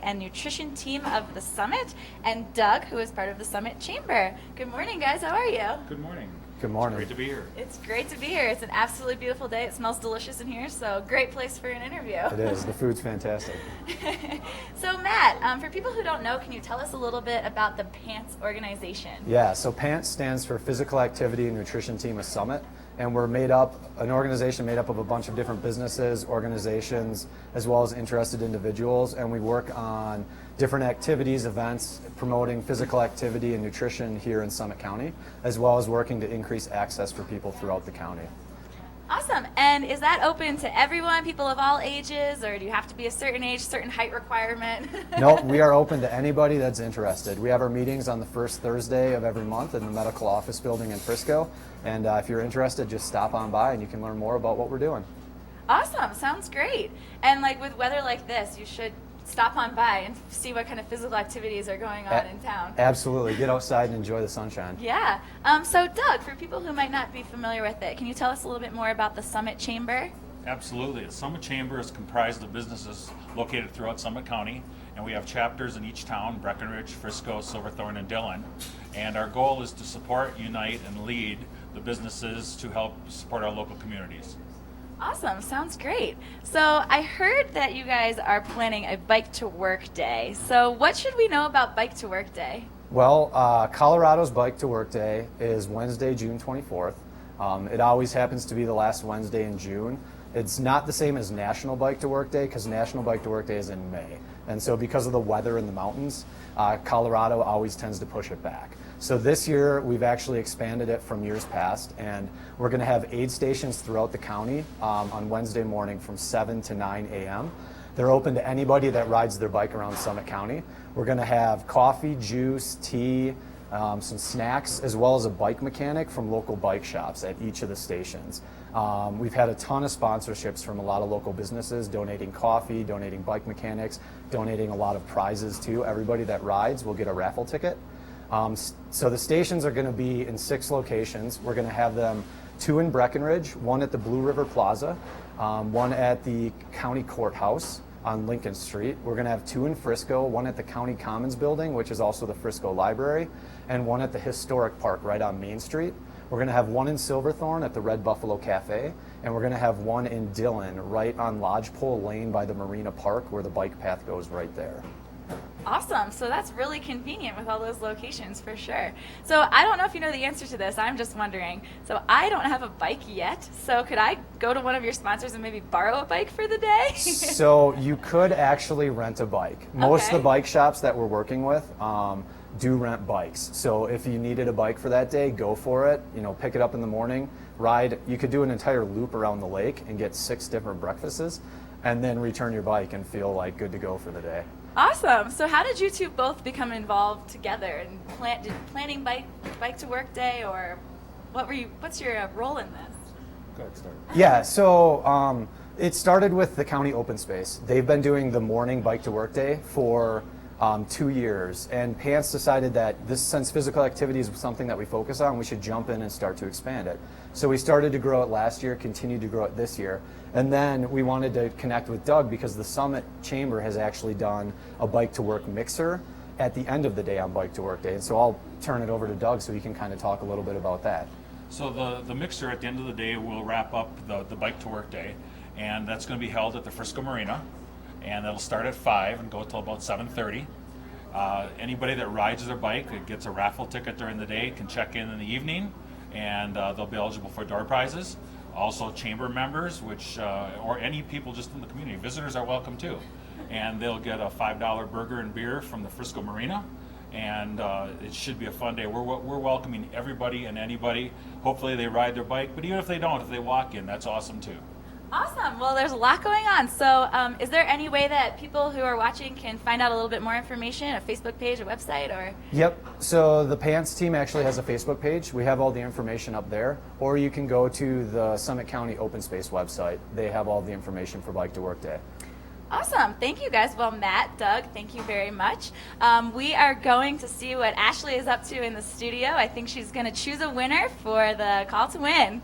and nutrition team of the Summit, and Doug, who is part of the Summit Chamber. Good morning, guys. How are you? Good morning. Good morning. It's great to be here. It's great to be here. It's an absolutely beautiful day. It smells delicious in here, so great place for an interview. It is. The food's fantastic. So Matt, for people who don't know, can you tell us a little bit about the PANTS organization? Yeah, so PANTS stands for Physical Activity and Nutrition Team of Summit, and we're an organization made up of a bunch of different businesses, organizations, as well as interested individuals, and we work on different activities, events, promoting physical activity and nutrition here in Summit County, as well as working to increase access for people throughout the county. Awesome. And is that open to everyone, people of all ages, or do you have to be a certain age, certain height requirement? No, we are open to anybody that's interested. We have our meetings on the first Thursday of every month in the medical office building in Frisco, and if you're interested, just stop on by and you can learn more about what we're doing. Awesome. Sounds great. And like with weather like this, you should stop on by and see what kind of physical activities are going on in town. Absolutely. Get outside and enjoy the sunshine. Yeah. So Doug, for people who might not be familiar with it, can you tell us a little bit more about the Summit Chamber? Absolutely. The Summit Chamber is comprised of businesses located throughout Summit County, and we have chapters in each town: Breckenridge, Frisco, Silverthorne, and Dillon. And our goal is to support, unite, and lead the businesses to help support our local communities. Awesome. Sounds great. So I heard that you guys are planning a Bike to Work Day. So what should we know about Bike to Work Day? Well, Colorado's Bike to Work Day is Wednesday, June 24th. It always happens to be the last Wednesday in June. It's not the same as National Bike to Work Day because National Bike to Work Day is in May. And so because of the weather in the mountains, Colorado always tends to push it back. So this year we've actually expanded it from years past, and we're going to have aid stations throughout the county on Wednesday morning from 7 to 9 a.m. They're open to anybody that rides their bike around Summit County. We're going to have coffee, juice, tea, some snacks, as well as a bike mechanic from local bike shops at each of the stations. We've had a ton of sponsorships from a lot of local businesses, donating coffee, donating bike mechanics, donating a lot of prizes too. Everybody that rides will get a raffle ticket. So the stations are going to be in 6 locations. We're going to have them 2 in Breckenridge, 1 at the Blue River Plaza, 1 at the County Courthouse on Lincoln Street. We're going to have 2 in Frisco, 1 at the County Commons Building, which is also the Frisco Library, and 1 at the Historic Park right on Main Street. We're going to have 1 in Silverthorne at the Red Buffalo Cafe, and we're going to have 1 in Dillon right on Lodgepole Lane by the Marina Park where the bike path goes right there. Awesome. So that's really convenient with all those locations for sure. So I don't know if you know the answer to this. I'm just wondering. So I don't have a bike yet. So could I go to one of your sponsors and maybe borrow a bike for the day? So you could actually rent a bike. Most of the bike shops that we're working with do rent bikes. So if you needed a bike for that day, go for it. You know, pick it up in the morning, ride. You could do an entire loop around the lake and get 6 different breakfasts, and then return your bike and feel like good to go for the day. Awesome. So how did you two both become involved together and planning bike to work day, or what's your role in this? Go ahead, start. Yeah, so it started with the county open space. They've been doing the morning bike to work day for 2 years, and PANTS decided that since physical activity is something that we focus on, we should jump in and start to expand it. So we started to grow it last year, continued to grow it this year, and then we wanted to connect with Doug because the Summit Chamber has actually done a bike to work mixer at the end of the day on Bike to Work Day. And so I'll turn it over to Doug so he can kind of talk a little bit about that. So the mixer at the end of the day will wrap up the Bike to Work Day, and that's going to be held at the Frisco Marina, and that'll start at 5 and go till about 7:30. Anybody that rides their bike that gets a raffle ticket during the day can check in the evening, and they'll be eligible for door prizes. Also, chamber members, or any people just in the community, visitors are welcome too, and they'll get a $5 burger and beer from the Frisco Marina, and it should be a fun day. We're welcoming everybody and anybody. Hopefully, they ride their bike, but even if they don't, if they walk in, that's awesome too. Awesome. Well, there's a lot going on. So is there any way that people who are watching can find out a little bit more information, a Facebook page, a website, or? Yep. So the PANTS team actually has a Facebook page. We have all the information up there. Or you can go to the Summit County Open Space website. They have all the information for Bike to Work Day. Awesome. Thank you, guys. Well, Matt, Doug, thank you very much. We are going to see what Ashley is up to in the studio. I think she's going to choose a winner for the Call to Win.